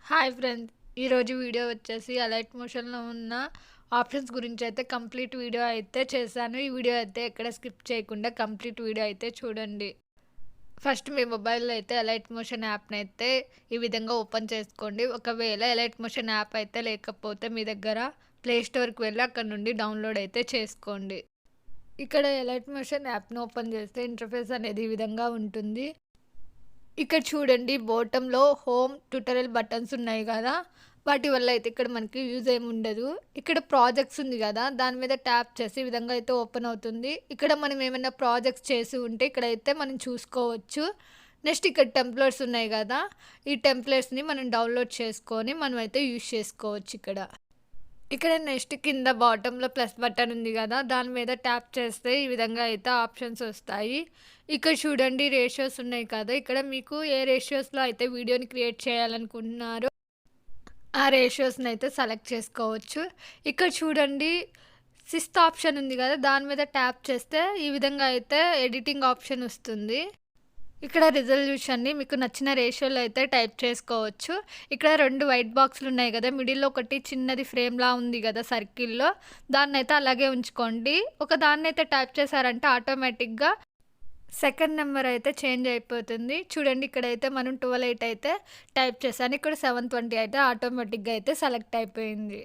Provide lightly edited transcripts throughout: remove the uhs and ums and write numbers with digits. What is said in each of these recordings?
Hi friends. ఈరోజు video వచ్చేసి alight మోషన్‌లో ఉన్న ఆప్షన్స్ గురించి అయితే కంప్లీట్ వీడియో అయితే చేశాను. ఈ వీడియో అయితే ఎక్కడ స్కిప్ చేయకుండా కంప్లీట్ వీడియో అయితే చూడండి. ఫస్ట్ మీ మొబైల్‌లో అయితే అలైట్ మోషన్ యాప్‌నైతే ఈ విధంగా ఓపెన్ చేసుకోండి. ఒకవేళ అలైట్ మోషన్ యాప్ అయితే లేకపోతే మీ దగ్గర ప్లే స్టోర్‌కి వెళ్ళి అక్కడ నుండి డౌన్‌లోడ్ అయితే చేసుకోండి. ఇక్కడ అలైట్ మోషన్ యాప్‌ని ఓపెన్ చేస్తే ఇంటర్ఫేస్ అనేది ఈ విధంగా ఉంటుంది. ఇక్కడ చూడండి బాటమ్‌లో హోమ్, ట్యుటోరియల్ బటన్స్ ఉన్నాయి గదా! వాటి వల్ల అయితే ఇక్కడ మనకి యూజ్ ఏమి ఉండదు. ఇక్కడ ప్రాజెక్ట్స్ ఉంది గదా! దాని మీద ట్యాప్ చేసి ఈ విధంగా అయితే ఓపెన్ అవుతుంది. ఇక్కడ మనం ఏమైనా ప్రాజెక్ట్స్ చేసి ఉంటే ఇక్కడైతే మనం చూసుకోవచ్చు. నెక్స్ట్ ఇక్కడ టెంప్లెట్స్ ఉన్నాయి గదా! ఈ టెంప్లెట్స్‌ని మనం డౌన్‌లోడ్ చేసుకొని మనమైతే యూజ్ చేసుకోవచ్చు ఇక్కడ. ఇక్కడ నెక్స్ట్ కింద బాటమ్‌లో ప్లస్ బటన్ ఉంది గదా! దాని మీద ట్యాప్ చేస్తే ఈ విధంగా అయితే ఆప్షన్స్ వస్తాయి. ఇక్కడ చూడండి రేషియోస్ ఉన్నాయి కదా! ఇక్కడ మీకు ఏ రేషియోస్‌లో అయితే వీడియోని క్రియేట్ చేయాలనుకుంటున్నారో ఆ రేషియోస్‌ని అయితే సెలెక్ట్ చేసుకోవచ్చు. ఇక్కడ చూడండి సిక్స్త్ ఆప్షన్ ఉంది గదా! దాని మీద ట్యాప్ చేస్తే ఈ విధంగా అయితే ఎడిటింగ్ ఆప్షన్ వస్తుంది. ఇక్కడ రిజల్యూషన్‌ని మీకు నచ్చిన రేషియోలో అయితే టైప్ చేసుకోవచ్చు. ఇక్కడ 2 వైట్ బాక్స్‌లు ఉన్నాయి గదా! మిడిల్‌లో ఒకటి చిన్నది ఫ్రేమ్‌లా ఉంది గదా! సర్కిల్‌లో దాన్నైతే అలాగే ఉంచుకోండి. ఒక దాన్నైతే టైప్ చేశారంటే ఆటోమేటిక్‌గా సెకండ్ నంబర్ అయితే చేంజ్ అయిపోతుంది. చూడండి ఇక్కడైతే మనం 12, 8 అయితే టైప్ చేశాను. ఇక్కడ 720 అయితే ఆటోమేటిక్‌గా అయితే సెలెక్ట్ అయిపోయింది.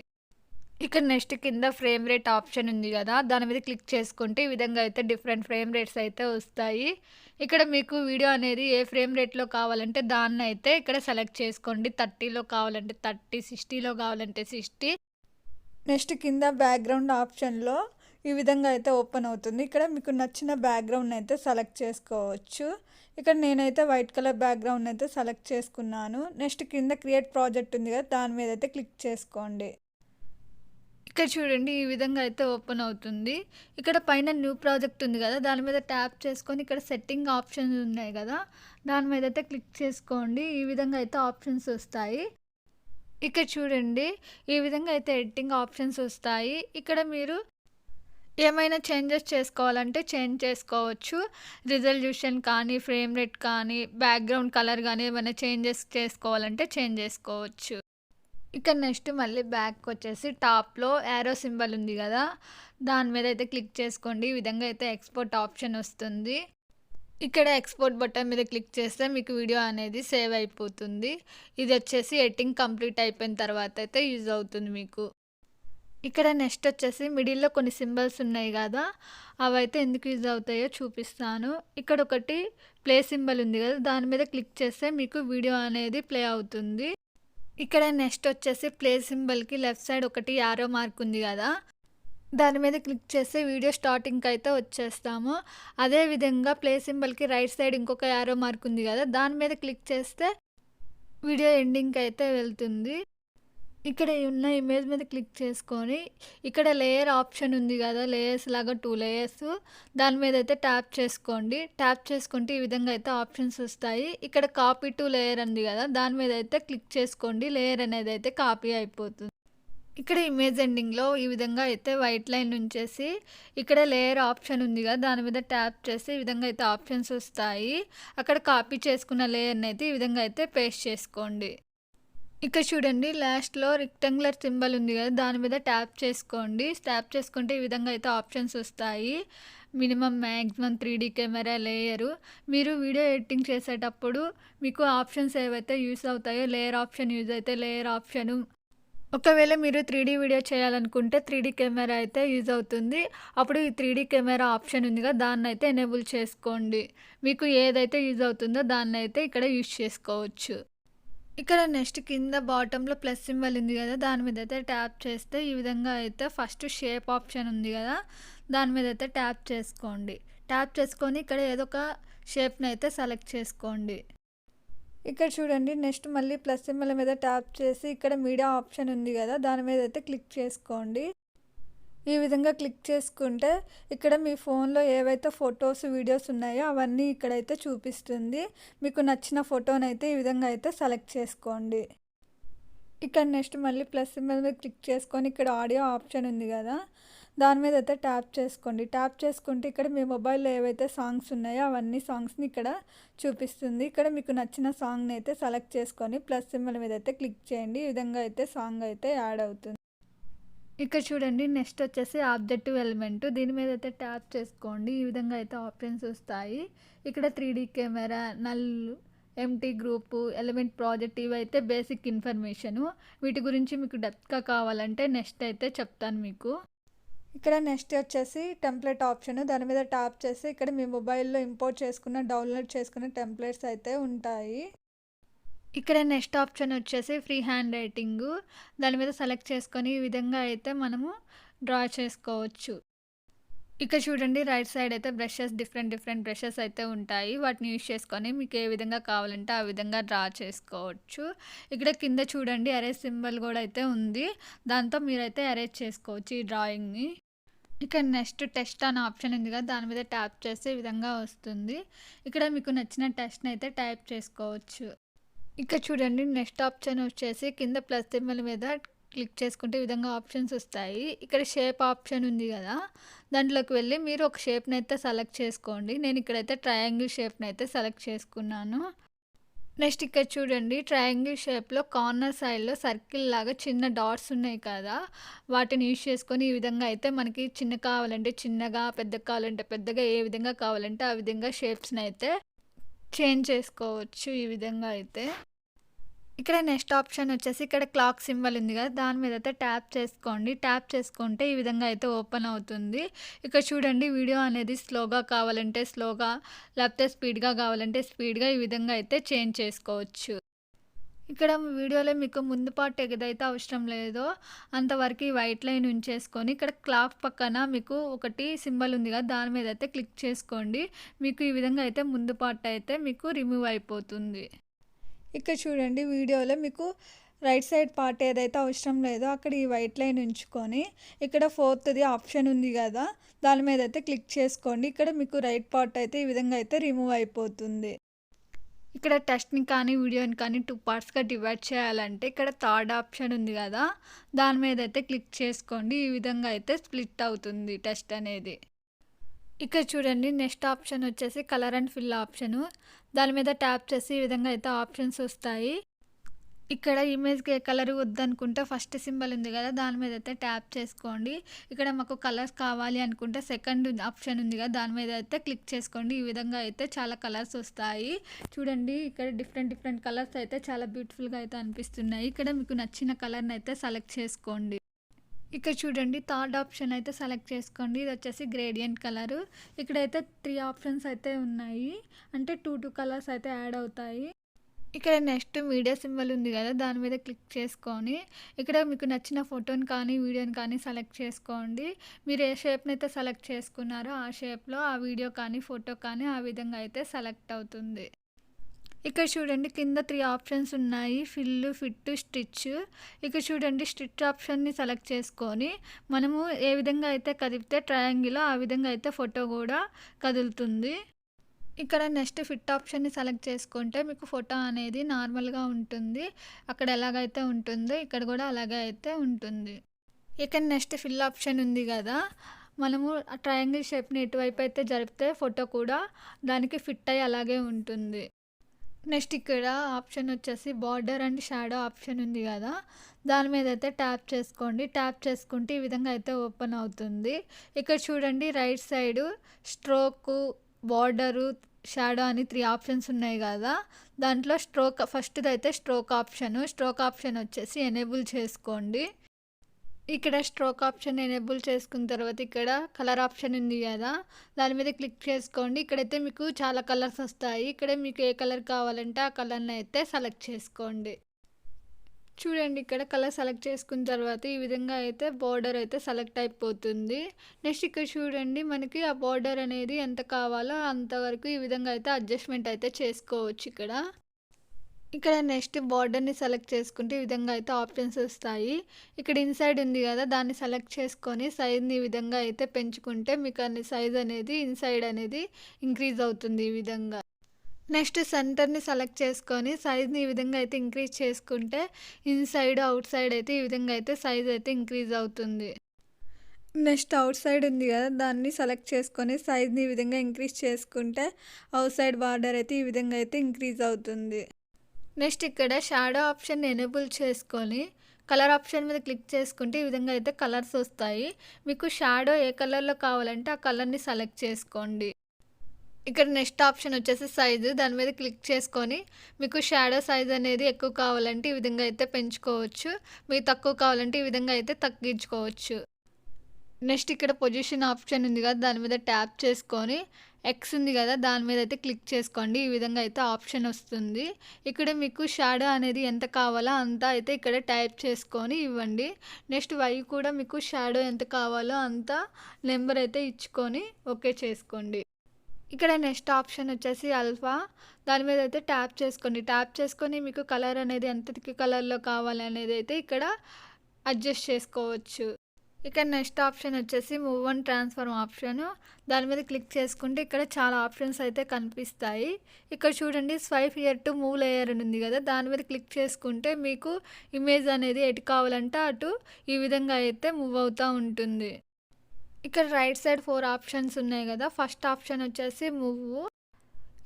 ఇక్కడ నెక్స్ట్ కింద ఫ్రేమ్ రేట్ ఆప్షన్ ఉంది కదా! దాని మీద క్లిక్ చేసుకుంటే ఈ విధంగా అయితే డిఫరెంట్ ఫ్రేమ్ రేట్స్ అయితే వస్తాయి. ఇక్కడ మీకు వీడియో అనేది ఏ ఫ్రేమ్ రేట్‌లో కావాలంటే దాన్నైతే ఇక్కడ సెలెక్ట్ చేసుకోండి. 30లో కావాలంటే 30, 60లో కావాలంటే 60. నెక్స్ట్ కింద బ్యాక్‌గ్రౌండ్ ఆప్షన్‌లో ఈ విధంగా అయితే ఓపెన్ అవుతుంది. ఇక్కడ మీకు నచ్చిన బ్యాక్‌గ్రౌండ్‌ని అయితే సెలెక్ట్ చేసుకోవచ్చు. ఇక్కడ నేనైతే వైట్ కలర్ బ్యాక్‌గ్రౌండ్‌ని అయితే సెలెక్ట్ చేసుకున్నాను. నెక్స్ట్ కింద క్రియేట్ ప్రాజెక్ట్ ఉంది కదా! దాని మీద అయితే క్లిక్ చేసుకోండి. ఇక్కడ చూడండి ఈ విధంగా అయితే ఓపెన్ అవుతుంది. ఇక్కడ పైన న్యూ ప్రాజెక్ట్ ఉంది కదా! దాని మీద ట్యాప్ చేసుకొని ఇక్కడ సెట్టింగ్ ఆప్షన్స్ ఉన్నాయి కదా! దాని మీద అయితే క్లిక్ చేసుకోండి. ఈ విధంగా అయితే ఆప్షన్స్ వస్తాయి. ఇక్కడ చూడండి ఈ విధంగా అయితే ఎడిటింగ్ ఆప్షన్స్ వస్తాయి. ఇక్కడ మీరు ఏమైనా చేంజెస్ చేసుకోవాలంటే చేంజ్ చేసుకోవచ్చు. రిజల్యూషన్ కానీ, ఫ్రేమ్ రేట్ కానీ, బ్యాక్‌గ్రౌండ్ కలర్ గానీ ఏమైనా చేంజెస్ చేసుకోవాలంటే చేంజ్ చేసుకోవచ్చు. ఇక్కడ నెక్స్ట్ మళ్ళీ బ్యాక్‌కొచ్చేసి టాప్‌లో యారో సింబల్ ఉంది గదా! దాని మీద అయితే క్లిక్ చేసుకోండి. ఈ విధంగా అయితే ఎక్స్‌పోర్ట్ ఆప్షన్ వస్తుంది. ఇక్కడ ఎక్స్‌పోర్ట్ బటన్ మీద క్లిక్ చేస్తే మీకు వీడియో అనేది సేవ్ అయిపోతుంది. ఇది వచ్చేసి ఎడిటింగ్ కంప్లీట్ అయిపోయిన తర్వాత అయితే యూజ్ అవుతుంది మీకు. ఇక్కడ నెక్స్ట్ వచ్చేసి మిడిల్‌లో కొన్ని సింబల్స్ ఉన్నాయి గదా! అవైతే ఎందుకు యూజ్ అవుతాయో చూపిస్తాను. ఇక్కడ ఒకటి ప్లే సింబల్ ఉంది గదా! దాని మీద క్లిక్ చేస్తే మీకు వీడియో అనేది ప్లే అవుతుంది. ఇక్కడ నెక్స్ట్ వచ్చేసి ప్లే సింబల్‌కి లెఫ్ట్ సైడ్ ఒకటి యారో మార్క్ ఉంది గదా! దాని మీద క్లిక్ చేస్తే వీడియో స్టార్టింగ్‌కి అయితే వచ్చేస్తాము. అదేవిధంగా ప్లే సింబల్‌కి రైట్ సైడ్ ఇంకొక యారో మార్క్ ఉంది గదా! దాని మీద క్లిక్ చేస్తే వీడియో ఎండింగ్‌కి అయితే వెళ్తుంది. ఇక్కడ ఉన్న ఇమేజ్ మీద క్లిక్ చేసుకొని ఇక్కడ లేయర్ ఆప్షన్ ఉంది గదా! లేయర్స్ లాగా 2 లేయర్స్ దాని మీద అయితే ట్యాప్ చేసుకోండి. ట్యాప్ చేసుకుంటే ఈ విధంగా అయితే ఆప్షన్స్ వస్తాయి. ఇక్కడ కాపీ టు లేయర్ ఉంది గదా! దాని మీద అయితే క్లిక్ చేసుకోండి. లేయర్ అనేది అయితే కాపీ అయిపోతుంది. ఇక్కడ ఇమేజ్ ఎండింగ్‌లో ఈ విధంగా అయితే వైట్ లైన్ ఉంచేసి ఇక్కడ లేయర్ ఆప్షన్ ఉంది గదా! దాని మీద ట్యాప్ చేసి ఈ విధంగా అయితే ఆప్షన్స్ వస్తాయి. అక్కడ కాపీ చేసుకున్న లేయర్‌ని అయితే ఈ విధంగా అయితే పేస్ట్ చేసుకోండి. ఇక్కడ చూడండి లాస్ట్‌లో రెక్టాంగులర్ సింబల్ ఉంది కదా! దాని మీద ట్యాప్ చేసుకోండి. ట్యాప్ చేసుకుంటే ఈ విధంగా అయితే ఆప్షన్స్ వస్తాయి. Minimum, maximum 3D camera, layer. మీరు వీడియో ఎడిటింగ్ చేసేటప్పుడు మీకు ఆప్షన్స్ ఏవైతే యూజ్ అవుతాయో లేయర్ ఆప్షన్ యూజ్ అయితే లేయర్ ఆప్షను. ఒకవేళ మీరు 3D వీడియో చేయాలనుకుంటే 3D కెమెరా అయితే యూజ్ అవుతుంది. అప్పుడు ఈ 3D కెమెరా ఆప్షన్ ఉంది కదా! దాన్నైతే ఎనేబుల్ చేసుకోండి. మీకు ఏదైతే యూజ్ అవుతుందో దాన్నైతే ఇక్కడ యూజ్ చేసుకోవచ్చు. ఇక్కడ నెక్స్ట్ కింద బాటమ్‌లో ప్లస్ సింబల్ ఉంది గదా! దాని మీద అయితే ట్యాప్ చేస్తే ఈ విధంగా అయితే ఫస్ట్ షేప్ ఆప్షన్ ఉంది గదా! దాని మీద అయితే ట్యాప్ చేసుకోండి. ట్యాప్ చేసుకొని ఇక్కడ ఏదో ఒక షేప్‌ని అయితే సెలెక్ట్ చేసుకోండి. ఇక్కడ చూడండి నెక్స్ట్ మళ్ళీ ప్లస్ సింబల్ మీద ట్యాప్ చేసి ఇక్కడ మీడియా ఆప్షన్ ఉంది గదా! దాని మీద అయితే క్లిక్ చేసుకోండి. ఈ విధంగా క్లిక్ చేసుకుంటే ఇక్కడ మీ ఫోన్‌లో ఏవైతే ఫోటోస్, వీడియోస్ ఉన్నాయో అవన్నీ ఇక్కడైతే చూపిస్తుంది. మీకు నచ్చిన ఫోటోనైతే ఈ విధంగా అయితే సెలెక్ట్ చేసుకోండి. ఇక్కడ నెక్స్ట్ మళ్ళీ ప్లస్ సింబల్ మీద క్లిక్ చేసుకొని ఇక్కడ ఆడియో ఆప్షన్ ఉంది కదా! దాని మీద అయితే ట్యాప్ చేసుకోండి. ట్యాప్ చేసుకుంటే ఇక్కడ మీ మొబైల్‌లో ఏవైతే సాంగ్స్ ఉన్నాయో అవన్నీ సాంగ్స్‌ని ఇక్కడ చూపిస్తుంది. ఇక్కడ మీకు నచ్చిన సాంగ్‌ని అయితే సెలెక్ట్ చేసుకొని ప్లస్ సింబల్ మీద అయితే క్లిక్ చేయండి. ఈ విధంగా అయితే సాంగ్ అయితే యాడ్ అవుతుంది. ఇక్కడ చూడండి నెక్స్ట్ వచ్చేసి ఆబ్జెక్టివ్ ఎలిమెంట్. దీని మీద అయితే ట్యాప్ చేసుకోండి. ఈ విధంగా అయితే ఆప్షన్స్ వస్తాయి. ఇక్కడ 3D camera, null, empty group, element project ఇవైతే బేసిక్ ఇన్ఫర్మేషను. వీటి గురించి మీకు డెప్త్‌గా కావాలంటే నెక్స్ట్ అయితే చెప్తాను మీకు. ఇక్కడ నెక్స్ట్ వచ్చేసి టెంప్లెట్ ఆప్షన్. దాని మీద ట్యాప్ చేసి ఇక్కడ మీ మొబైల్‌లో ఇంపోర్ట్ చేసుకున్న, డౌన్లోడ్ చేసుకున్న టెంప్లెట్స్ అయితే ఉంటాయి. ఇక్కడ నెక్స్ట్ ఆప్షన్ వచ్చేసి ఫ్రీ హ్యాండ్ రైటింగు. దాని మీద సెలెక్ట్ చేసుకొని ఈ విధంగా అయితే మనము డ్రా చేసుకోవచ్చు. ఇక్కడ చూడండి రైట్ సైడ్ అయితే బ్రషెస్ డిఫరెంట్ బ్రషెస్ అయితే ఉంటాయి. వాటిని యూజ్ చేసుకొని మీకు ఏ విధంగా కావాలంటే ఆ విధంగా డ్రా చేసుకోవచ్చు. ఇక్కడ కింద చూడండి ఎరేజ్ సింబల్ కూడా అయితే ఉంది. దాంతో మీరైతే ఎరేజ్ చేసుకోవచ్చు ఈ డ్రాయింగ్‌ని. ఇక్కడ నెక్స్ట్ టెక్స్ట్ అనే ఆప్షన్ ఉంది కదా, దాని మీద ట్యాప్ చేస్తే ఈ విధంగా వస్తుంది. ఇక్కడ మీకు నచ్చిన టెక్స్ట్‌ని అయితే టైప్ చేసుకోవచ్చు. ఇక్కడ చూడండి నెక్స్ట్ ఆప్షన్ వచ్చేసి కింద ప్లస్ సింబల్ మీద క్లిక్ చేసుకుంటే ఈ విధంగా ఆప్షన్స్ వస్తాయి. ఇక్కడ షేప్ ఆప్షన్ ఉంది కదా, దాంట్లోకి వెళ్ళి మీరు ఒక షేప్‌ని అయితే సెలెక్ట్ చేసుకోండి. నేను ఇక్కడైతే ట్రయాంగిల్ షేప్‌ని అయితే సెలెక్ట్ చేసుకున్నాను. నెక్స్ట్ ఇక్కడ చూడండి ట్రయాంగిల్ షేప్‌లో కార్నర్ సైడ్‌లో సర్కిల్ లాగా చిన్న డాట్స్ ఉన్నాయి కదా, వాటిని యూజ్ చేసుకొని ఈ విధంగా అయితే మనకి చిన్న కావాలంటే చిన్నగా, పెద్దగా కావాలంటే పెద్దగా, ఏ విధంగా కావాలంటే ఆ విధంగా షేప్స్‌ని అయితే చేంజ్ చేసుకోవచ్చు ఈ విధంగా అయితే. ఇక్కడ నెక్స్ట్ ఆప్షన్ వచ్చేసి ఇక్కడ క్లాక్ సింబల్ ఉంది కదా, దాని మీద అయితే ట్యాప్ చేసుకోండి. ట్యాప్ చేసుకుంటే ఈ విధంగా అయితే ఓపెన్ అవుతుంది. ఇక్కడ చూడండి వీడియో అనేది స్లోగా కావాలంటే స్లోగా, లేకపోతే స్పీడ్‌గా కావాలంటే స్పీడ్‌గా ఈ విధంగా అయితే చేంజ్ చేసుకోవచ్చు. ఇక్కడ వీడియోలో మీకు ముందు పార్ట్ ఏదైతే అవసరం లేదో అంతవరకు ఈ వైట్ లైన్ ఉంచేసుకొని ఇక్కడ క్లాక్ పక్కన మీకు ఒకటి సింబల్ ఉంది కదా, దాని మీద అయితే క్లిక్ చేసుకోండి. మీకు ఈ విధంగా అయితే ముందు పార్ట్ అయితే మీకు రిమూవ్ అయిపోతుంది. ఇక్కడ చూడండి వీడియోలో మీకు రైట్ సైడ్ పార్ట్ ఏదైతే అవసరం లేదో అక్కడ ఈ వైట్ లైన్ ఉంచుకొని ఇక్కడ ఫోర్త్‌ది ఆప్షన్ ఉంది కదా, దాని మీద అయితే క్లిక్ చేసుకోండి. ఇక్కడ మీకు రైట్ పార్ట్ అయితే ఈ విధంగా అయితే రిమూవ్ అయిపోతుంది. ఇక్కడ టెక్స్ట్‌ని కానీ వీడియోని కానీ 2 పార్ట్స్‌గా డివైడ్ చేయాలంటే ఇక్కడ థర్డ్ ఆప్షన్ ఉంది కదా, దాని మీద అయితే క్లిక్ చేసుకోండి. ఈ విధంగా అయితే స్ప్లిట్ అవుతుంది టెక్స్ట్ అనేది. ఇక్కడ చూడండి నెక్స్ట్ ఆప్షన్ వచ్చేసి కలర్ అండ్ ఫిల్ ఆప్షను. దాని మీద ట్యాప్ చేసి ఈ విధంగా అయితే ఆప్షన్స్ వస్తాయి. ఇక్కడ ఇమేజ్‌కి ఏ కలర్ వద్దనుకుంటే ఫస్ట్ సింబల్ ఉంది కదా, దాని మీద అయితే ట్యాప్ చేసుకోండి. ఇక్కడ మాకు కలర్స్ కావాలి అనుకుంటే సెకండ్ ఆప్షన్ ఉంది కదా, దాని మీద అయితే క్లిక్ చేసుకోండి. ఈ విధంగా అయితే చాలా కలర్స్ వస్తాయి. చూడండి ఇక్కడ డిఫరెంట్ కలర్స్ అయితే చాలా బ్యూటిఫుల్‌గా అయితే అనిపిస్తున్నాయి. ఇక్కడ మీకు నచ్చిన కలర్‌ని అయితే సెలెక్ట్ చేసుకోండి. ఇక్కడ చూడండి థర్డ్ ఆప్షన్ అయితే సెలెక్ట్ చేసుకోండి. ఇది వచ్చేసి గ్రేడియంట్ కలరు. ఇక్కడైతే 3 ఆప్షన్స్ అయితే ఉన్నాయి. అంటే 2 కలర్స్ అయితే యాడ్ అవుతాయి. ఇక్కడ నెక్స్ట్ మీడియా సింబల్ ఉంది కదా, దాని మీద క్లిక్ చేసుకొని ఇక్కడ మీకు నచ్చిన ఫోటోని కానీ వీడియోని కానీ సెలెక్ట్ చేసుకోండి. మీరు ఏ షేప్‌ని అయితే సెలెక్ట్ చేసుకున్నారో ఆ షేప్‌లో ఆ వీడియో కానీ ఫోటో కానీ ఆ విధంగా అయితే సెలెక్ట్ అవుతుంది. ఇక్కడ చూడండి కింద 3 ఆప్షన్స్ ఉన్నాయి. Fill, fit, stitch. ఇక్కడ చూడండి స్టిచ్ ఆప్షన్‌ని సెలెక్ట్ చేసుకొని మనము ఏ విధంగా అయితే కదిపితే ట్రయాంగిలో ఆ విధంగా అయితే ఫోటో కూడా కదులుతుంది. ఇక్కడ నెక్స్ట్ ఫిట్ ఆప్షన్‌ని సెలెక్ట్ చేసుకుంటే మీకు ఫోటో అనేది నార్మల్‌గా ఉంటుంది. అక్కడ ఎలాగైతే ఉంటుందో ఇక్కడ కూడా అలాగే అయితే ఉంటుంది. ఇక్కడ నెక్స్ట్ ఫిల్ ఆప్షన్ ఉంది కదా, మనము ఆ ట్రయాంగిల్ షేప్‌ని ఎటువైపు అయితే జరిపితే ఫోటో కూడా దానికి ఫిట్ అయ్యి అలాగే ఉంటుంది. నెక్స్ట్ ఇక్కడ ఆప్షన్ వచ్చేసి బార్డర్ అండ్ షాడో ఆప్షన్ ఉంది కదా, దాని మీద అయితే ట్యాప్ చేసుకోండి. ట్యాప్ చేసుకుంటే ఈ విధంగా అయితే ఓపెన్ అవుతుంది. ఇక్కడ చూడండి right side stroke, border, shadow అని 3 ఆప్షన్స్ ఉన్నాయి కదా, దాంట్లో ఫస్ట్‌ది అయితే స్ట్రోక్ ఆప్షను. స్ట్రోక్ ఆప్షన్ వచ్చేసి ఎనేబుల్ చేసుకోండి. ఇక్కడ స్ట్రోక్ ఆప్షన్ ఎనేబుల్ చేసుకున్న తర్వాత ఇక్కడ కలర్ ఆప్షన్ ఉంది కదా, దాని మీద క్లిక్ చేసుకోండి. ఇక్కడైతే మీకు చాలా కలర్స్ వస్తాయి. ఇక్కడ మీకు ఏ కలర్ కావాలంటే ఆ కలర్‌ని అయితే సెలెక్ట్ చేసుకోండి. చూడండి ఇక్కడ కలర్ సెలెక్ట్ చేసుకున్న తర్వాత ఈ విధంగా అయితే బోర్డర్ అయితే సెలెక్ట్ అయిపోతుంది. నెక్స్ట్ ఇక్కడ చూడండి మనకి ఆ బోర్డర్ అనేది ఎంత కావాలో అంతవరకు ఈ విధంగా అయితే అడ్జస్ట్‌మెంట్ అయితే చేసుకోవచ్చు ఇక్కడ. ఇక్కడ నెక్స్ట్ బార్డర్‌ని సెలెక్ట్ చేసుకుంటే ఈ విధంగా అయితే ఆప్షన్స్ వస్తాయి. ఇక్కడ ఇన్‌సైడ్ ఉంది కదా, దాన్ని సెలెక్ట్ చేసుకొని సైజ్‌ని ఈ విధంగా అయితే పెంచుకుంటే మీకు అన్ని సైజ్ అనేది ఇన్‌సైడ్ అనేది ఇంక్రీజ్ అవుతుంది ఈ విధంగా. నెక్స్ట్ సెంటర్‌ని సెలెక్ట్ చేసుకొని సైజ్‌ని ఈ విధంగా అయితే ఇంక్రీజ్ చేసుకుంటే ఇన్‌సైడ్, ఔట్ సైడ్ అయితే ఈ విధంగా అయితే సైజ్ అయితే ఇంక్రీజ్ అవుతుంది. నెక్స్ట్ అవుట్ సైడ్ ఉంది కదా, దాన్ని సెలెక్ట్ చేసుకొని సైజ్ని ఈ విధంగా ఇంక్రీజ్ చేసుకుంటే అవుట్ సైడ్ బార్డర్ అయితే ఈ విధంగా అయితే ఇంక్రీజ్ అవుతుంది. నెక్స్ట్ ఇక్కడ షాడో ఆప్షన్ ఎనేబుల్ చేసుకొని కలర్ ఆప్షన్ మీద క్లిక్ చేసుకుంటే ఈ విధంగా అయితే కలర్స్ వస్తాయి. మీకు షాడో ఏ కలర్లో కావాలంటే ఆ కలర్ని సెలెక్ట్ చేసుకోండి. ఇక్కడ నెక్స్ట్ ఆప్షన్ వచ్చేసి సైజు, దాని మీద క్లిక్ చేసుకొని మీకు షాడో సైజ్ అనేది ఎక్కువ కావాలంటే ఈ విధంగా అయితే పెంచుకోవచ్చు, మీకు తక్కువ కావాలంటే ఈ విధంగా అయితే తగ్గించుకోవచ్చు. నెక్స్ట్ ఇక్కడ పొజిషన్ ఆప్షన్ ఉంది కదా, దాని మీద ట్యాప్ చేసుకొని ఎక్స్ ఉంది కదా, దాని మీద అయితే క్లిక్ చేసుకోండి. ఈ విధంగా అయితే ఆప్షన్ వస్తుంది. ఇక్కడ మీకు షాడో అనేది ఎంత కావాలో అంత అయితే ఇక్కడ టైప్ చేసుకొని ఇవ్వండి. నెక్స్ట్ వై కూడా మీకు షాడో ఎంత కావాలో అంత నెంబర్ అయితే ఇచ్చుకొని ఓకే చేసుకోండి. ఇక్కడ నెక్స్ట్ ఆప్షన్ వచ్చేసి ఆల్ఫా, దాని మీద అయితే ట్యాప్ చేసుకోండి. ట్యాప్ చేసుకొని మీకు కలర్ అనేది ఎంత థిక్ కలర్లో కావాలనేది అయితే ఇక్కడ అడ్జస్ట్ చేసుకోవచ్చు. ఇక్కడ నెక్స్ట్ ఆప్షన్ వచ్చేసి మూవ్ అండ్ ట్రాన్స్ఫార్మ్ ఆప్షన్, దాని మీద క్లిక్ చేసుకుంటే ఇక్కడ చాలా ఆప్షన్స్ అయితే కనిపిస్తాయి. ఇక్కడ చూడండి swipe here to move layer అని ఉంది కదా, దాని మీద క్లిక్ చేసుకుంటే మీకు ఇమేజ్ అనేది ఎటు కావాలంటే అటు ఈ విధంగా అయితే మూవ్ అవుతూ ఉంటుంది. ఇక్కడ రైట్ సైడ్ 4 ఆప్షన్స్ ఉన్నాయి కదా, ఫస్ట్ ఆప్షన్ వచ్చేసి మూవ్.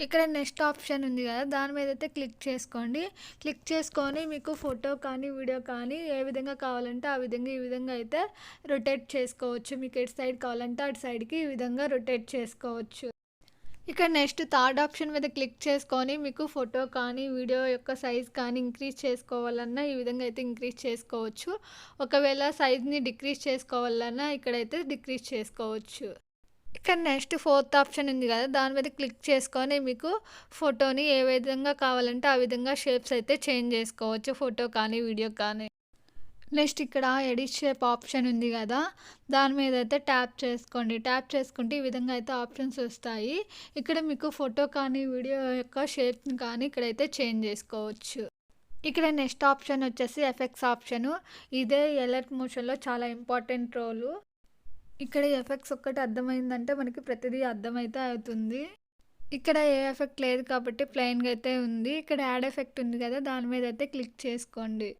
ఇక్కడ నెక్స్ట్ ఆప్షన్ ఉంది కదా, దాని మీద అయితే క్లిక్ చేసుకోండి. క్లిక్ చేసుకొని మీకు ఫోటో కానీ వీడియో కానీ ఏ విధంగా కావాలంటే ఆ విధంగా ఈ విధంగా అయితే రొటేట్ చేసుకోవచ్చు. మీకు ఎటు సైడ్ కావాలంటే అటు సైడ్కి ఈ విధంగా రొటేట్ చేసుకోవచ్చు. ఇక్కడ నెక్స్ట్ థర్డ్ ఆప్షన్ మీద క్లిక్ చేసుకొని మీకు ఫోటో కానీ వీడియో యొక్క సైజ్ కానీ ఇంక్రీజ్ చేసుకోవాలన్నా ఈ విధంగా అయితే ఇంక్రీజ్ చేసుకోవచ్చు. ఒకవేళ సైజ్ని డిక్రీజ్ చేసుకోవాలన్నా ఇక్కడైతే డిక్రీజ్ చేసుకోవచ్చు. ఇక్కడ నెక్స్ట్ ఫోర్త్ ఆప్షన్ ఉంది కదా, దాని మీద క్లిక్ చేసుకొని మీకు ఫోటోని ఏ విధంగా కావాలంటే ఆ విధంగా షేప్స్ అయితే చేంజ్ చేసుకోవచ్చు, ఫోటో కానీ వీడియో కానీ. నెక్స్ట్ ఇక్కడ ఎడిట్ షేప్ ఆప్షన్ ఉంది కదా, దాని మీద అయితే ట్యాప్ చేసుకోండి. ట్యాప్ చేసుకుంటే ఈ విధంగా అయితే ఆప్షన్స్ వస్తాయి. ఇక్కడ మీకు ఫోటో కానీ వీడియో యొక్క షేప్ని కానీ ఇక్కడైతే చేంజ్ చేసుకోవచ్చు. ఇక్కడ నెక్స్ట్ ఆప్షన్ వచ్చేసి ఎఫెక్ట్స్ ఆప్షను, ఇదే ఎలర్ట్ మోషన్లో చాలా ఇంపార్టెంట్ రోలు. ఇక్కడ ఎఫెక్ట్స్ ఒక్కటి అర్థమైందంటే మనకి ప్రతిదీ అర్థమైతే అవుతుంది. ఇక్కడ ఏ ఎఫెక్ట్ లేదు కాబట్టి ప్లెయిన్గా అయితే ఉంది. ఇక్కడ యాడ్ ఎఫెక్ట్ ఉంది కదా, దాని మీద అయితే క్లిక్ చేసుకోండి.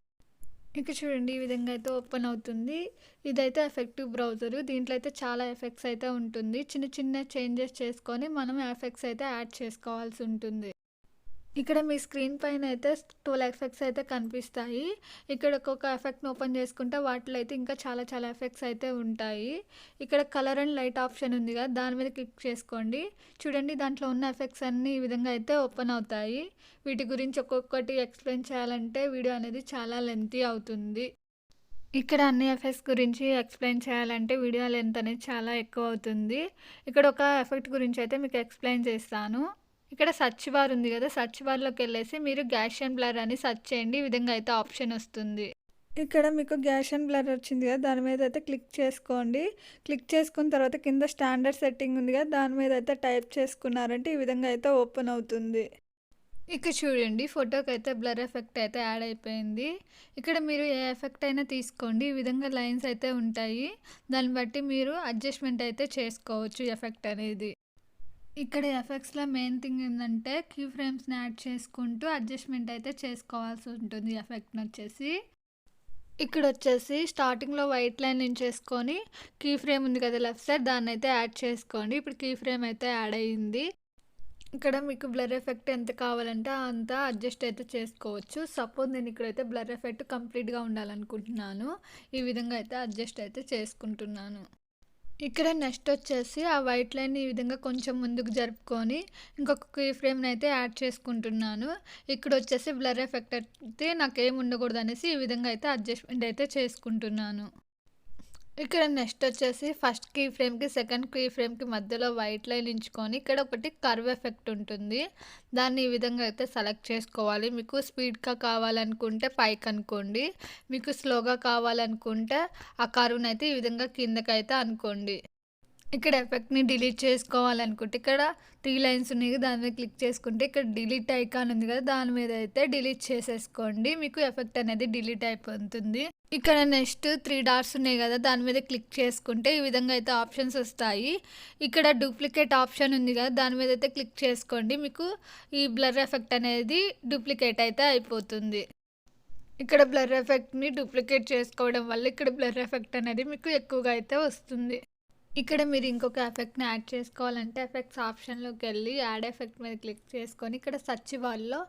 ఇక చూడండి ఈ విధంగా అయితే ఓపెన్ అవుతుంది. ఇదైతే ఎఫెక్టివ్ బ్రౌజరు, దీంట్లో అయితే చాలా ఎఫెక్ట్స్ అయితే ఉంటుంది. చిన్న చిన్న చేంజెస్ చేసుకొని మనం ఎఫెక్ట్స్ అయితే యాడ్ చేసుకోవాల్సి ఉంటుంది. ఇక్కడ మీ స్క్రీన్ పైన అయితే 12 ఎఫెక్ట్స్ అయితే కనిపిస్తాయి. ఇక్కడ ఒక్కొక్క ఎఫెక్ట్ని ఓపెన్ చేసుకుంటే వాటిలో అయితే ఇంకా చాలా చాలా ఎఫెక్ట్స్ అయితే ఉంటాయి. ఇక్కడ కలర్ అండ్ లైట్ ఆప్షన్ ఉంది కదా, దాని మీద క్లిక్ చేసుకోండి. చూడండి దాంట్లో ఉన్న ఎఫెక్ట్స్ అన్నీ ఈ విధంగా అయితే ఓపెన్ అవుతాయి. వీటి గురించి ఒక్కొక్కటి ఎక్స్ప్లెయిన్ చేయాలంటే వీడియో అనేది చాలా లెంతీ అవుతుంది. ఇక్కడ అన్ని ఎఫెక్ట్స్ గురించి ఎక్స్ప్లెయిన్ చేయాలంటే వీడియో లెంత్ అనేది చాలా ఎక్కువ అవుతుంది. ఇక్కడ ఒక ఎఫెక్ట్ గురించి అయితే మీకు ఎక్స్ప్లెయిన్ చేస్తాను. ఇక్కడ సర్చ్ బార్ ఉంది కదా, సర్చ్ బార్లోకి వెళ్ళేసి మీరు గ్యాషియన్ బ్లర్ అని సెర్చ్ చేయండి. ఈ విధంగా అయితే ఆప్షన్ వస్తుంది. ఇక్కడ మీకు గ్యాషియన్ బ్లర్ వచ్చింది కదా, దాని మీద అయితే క్లిక్ చేసుకోండి. క్లిక్ చేసుకున్న తర్వాత కింద స్టాండర్డ్ సెట్టింగ్ ఉంది కదా, దాని మీద అయితే టైప్ చేసుకున్నారంటే ఈ విధంగా అయితే ఓపెన్ అవుతుంది. ఇక చూడండి ఫోటోకి అయితే బ్లర్ ఎఫెక్ట్ అయితే యాడ్ అయిపోయింది. ఇక్కడ మీరు ఏ ఎఫెక్ట్ అయినా తీసుకోండి, ఈ విధంగా లైన్స్ అయితే ఉంటాయి. దాన్ని బట్టి మీరు అడ్జస్ట్మెంట్ అయితే చేసుకోవచ్చు ఎఫెక్ట్ అనేది. ఇక్కడ ఎఫెక్ట్స్లో మెయిన్ థింగ్ ఏంటంటే కీ ఫ్రేమ్స్ని యాడ్ చేసుకుంటూ అడ్జస్ట్మెంట్ అయితే చేసుకోవాల్సి ఉంటుంది ఎఫెక్ట్ని వచ్చేసి. ఇక్కడ వచ్చేసి స్టార్టింగ్లో వైట్ లైన్ చేసుకొని కీ ఫ్రేమ్ ఉంది కదా లెఫ్ట్ సైడ్, దాన్ని అయితే యాడ్ చేసుకోండి. ఇప్పుడు కీ ఫ్రేమ్ అయితే యాడ్ అయ్యింది. ఇక్కడ మీకు బ్లర్ ఎఫెక్ట్ ఎంత కావాలంటే అంత అడ్జస్ట్ అయితే చేసుకోవచ్చు. సపోజ్ నేను ఇక్కడైతే బ్లర్ ఎఫెక్ట్ కంప్లీట్గా ఉండాలనుకుంటున్నాను, ఈ విధంగా అయితే అడ్జస్ట్ అయితే చేసుకుంటున్నాను. ఇక్కడ నెక్స్ట్ వచ్చేసి ఆ వైట్ లైన్ ఈ విధంగా కొంచెం ముందుకు జరుపుకొని ఇంకొక కీ ఫ్రేమ్ని అయితే యాడ్ చేసుకుంటున్నాను. ఇక్కడ వచ్చేసి బ్లర్ ఎఫెక్ట్ అయితే నాకేం ఉండకూడదు అనేసి ఈ విధంగా అయితే అడ్జస్ట్మెంట్ అయితే చేసుకుంటున్నాను. ఇక్కడ నెక్స్ట్ వచ్చేసి ఫస్ట్ కీ ఫ్రేమ్కి సెకండ్ కీ ఫ్రేమ్కి మధ్యలో వైట్ లైన్ ఎంచుకొని ఇక్కడ ఒకటి కర్వ్ ఎఫెక్ట్ ఉంటుంది, దాన్ని ఈ విధంగా అయితే సెలెక్ట్ చేసుకోవాలి. మీకు స్పీడ్గా కావాలనుకుంటే పైకి అనుకోండి, మీకు స్లోగా కావాలనుకుంటే ఆ కర్వ్ని అయితే ఈ విధంగా కిందకైతే అనుకోండి. ఇక్కడ ఎఫెక్ట్ని డిలీట్ చేసుకోవాలనుకుంటే ఇక్కడ 3 లైన్స్ ఉన్నాయి, దాని మీద క్లిక్ చేసుకుంటే ఇక్కడ డిలీట్ ఐకాన్ ఉంది కదా, దాని మీద అయితే డిలీట్ చేసేసుకోండి. మీకు ఎఫెక్ట్ అనేది డిలీట్ అయిపోతుంది. ఇక్కడ నెక్స్ట్ 3 డాట్స్ ఉన్నాయి కదా, దాని మీద క్లిక్ చేసుకుంటే ఈ విధంగా అయితే ఆప్షన్స్ వస్తాయి. ఇక్కడ డూప్లికేట్ ఆప్షన్ ఉంది కదా, దాని మీద అయితే క్లిక్ చేసుకోండి. మీకు ఈ బ్లర్ ఎఫెక్ట్ అనేది డూప్లికేట్ అయితే అయిపోతుంది. ఇక్కడ బ్లర్ ఎఫెక్ట్‌ని డూప్లికేట్ చేసుకోవడం వల్ల ఇక్కడ బ్లర్ ఎఫెక్ట్ అనేది మీకు ఎక్కువగా అయితే వస్తుంది. ఇక్కడ మీరు ఇంకొక ఎఫెక్ట్‌ని యాడ్ చేసుకోవాలంటే ఎఫెక్ట్స్ ఆప్షన్‌లోకెళ్ళి యాడ్ ఎఫెక్ట్ మీద క్లిక్ చేసుకొని ఇక్కడ సెర్చ్ బార్‌లో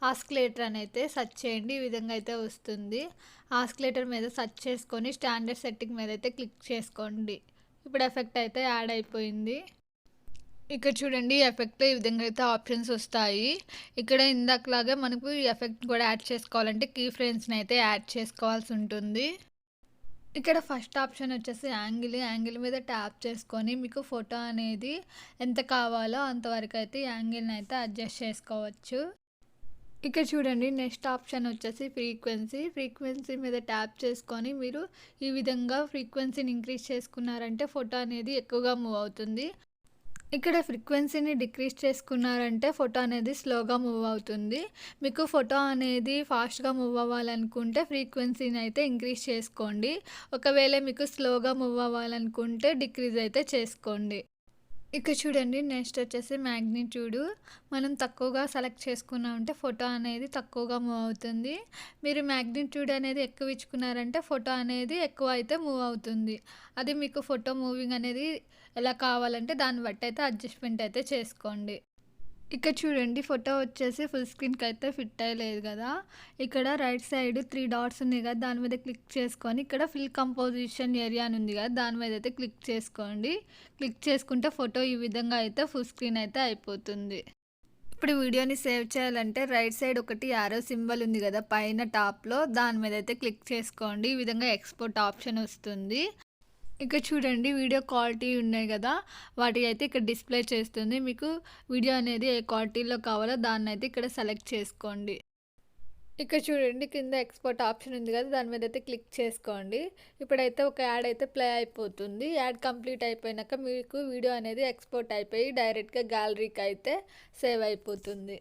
ఆస్కిలేటర్ అని అయితే సెర్చ్ చేయండి. ఈ విధంగా అయితే వస్తుంది. ఆస్కిలేటర్ మీద సెర్చ్ చేసుకొని స్టాండర్డ్ సెట్టింగ్ మీద అయితే క్లిక్ చేసుకోండి. ఇప్పుడు ఎఫెక్ట్ అయితే యాడ్ అయిపోయింది. ఇక్కడ చూడండి ఎఫెక్ట్‌లో ఈ విధంగా అయితే ఆప్షన్స్ వస్తాయి. ఇక్కడ ఇందాకలాగా మనకు ఈ ఎఫెక్ట్ కూడా యాడ్ చేసుకోవాలంటే కీ ఫ్రేమ్స్‌ని అయితే యాడ్ చేసుకోవాల్సి ఉంటుంది. ఇక్కడ ఫస్ట్ ఆప్షన్ వచ్చేసి యాంగిల్. యాంగిల్ మీద ట్యాప్ చేసుకొని మీకు ఫోటో అనేది ఎంత కావాలో అంతవరకు అయితే యాంగిల్‌ని అయితే అడ్జస్ట్ చేసుకోవచ్చు. ఇక్కడ చూడండి నెక్స్ట్ ఆప్షన్ వచ్చేసి ఫ్రీక్వెన్సీ. ఫ్రీక్వెన్సీ మీద ట్యాప్ చేసుకొని మీరు ఈ విధంగా ఫ్రీక్వెన్సీని ఇంక్రీజ్ చేసుకున్నారంటే ఫోటో అనేది ఎక్కువగా మూవ్ అవుతుంది. ఇక్కడ ఫ్రీక్వెన్సీని డిక్రీజ్ చేసుకున్నారంటే ఫోటో అనేది స్లోగా మూవ్ అవుతుంది. మీకు ఫోటో అనేది ఫాస్ట్‌గా మూవ్ అవ్వాలనుకుంటే ఫ్రీక్వెన్సీని అయితే ఇంక్రీజ్ చేసుకోండి. ఒకవేళ మీకు స్లోగా మూవ్ అవ్వాలనుకుంటే డిక్రీజ్ అయితే చేసుకోండి. ఇక్కడ చూడండి నెక్స్ట్ వచ్చేసి మ్యాగ్నిట్యూడ్. మనం తక్కువగా సెలెక్ట్ చేసుకున్నామంటే ఫోటో అనేది తక్కువగా మూవ్ అవుతుంది. మీరు మ్యాగ్నిట్యూడ్ అనేది ఎక్కువ ఇచ్చుకున్నారంటే ఫోటో అనేది ఎక్కువ అయితే మూవ్ అవుతుంది. అది మీకు ఫోటో మూవింగ్ అనేది ఎలా కావాలంటే దాన్ని బట్టి అయితే అడ్జస్ట్‌మెంట్ అయితే చేసుకోండి. ఇక్కడ చూడండి ఫోటో వచ్చేసి ఫుల్ స్క్రీన్‌కి అయితే ఫిట్ అయ్యలేదు కదా! ఇక్కడ రైట్ సైడ్ 3 డాట్స్ ఉన్నాయి కదా! దాని మీద క్లిక్ చేసుకొని ఇక్కడ ఫిల్ కంపోజిషన్ ఏరియా అని ఉంది కదా! దాని మీద అయితే క్లిక్ చేసుకోండి. క్లిక్ చేసుకుంటే ఫోటో ఈ విధంగా అయితే ఫుల్ స్క్రీన్ అయితే అయిపోతుంది. ఇప్పుడు వీడియోని సేవ్ చేయాలంటే రైట్ సైడ్ ఒకటి యారో సింబల్ ఉంది కదా! పైన టాప్‌లో దాని మీద అయితే క్లిక్ చేసుకోండి. ఈ విధంగా ఎక్స్‌పోర్ట్ ఆప్షన్ వస్తుంది. ఇక్కడ చూడండి వీడియో క్వాలిటీ ఉన్నాయి కదా! వాటియి అయితే ఇక్కడ డిస్‌ప్లే చేస్తుంది. మీకు వీడియో అనేది ఏ క్వాలిటీలో కావాలో దాన్నయితే ఇక్కడ సెలెక్ట్ చేసుకోండి. ఇక్కడ చూడండి కింద ఎక్స్‌పోర్ట్ ఆప్షన్ ఉంది కదా! దాని మీద అయితే క్లిక్ చేసుకోండి. ఇప్పుడైతే ఒక యాడ్ అయితే ప్లే అయిపోతుంది. యాడ్ కంప్లీట్ అయిపోయినాక మీకు వీడియో అనేది ఎక్స్‌పోర్ట్ అయిపోయి డైరెక్ట్‌గా గ్యాలరీకి అయితే సేవ్ అయిపోతుంది.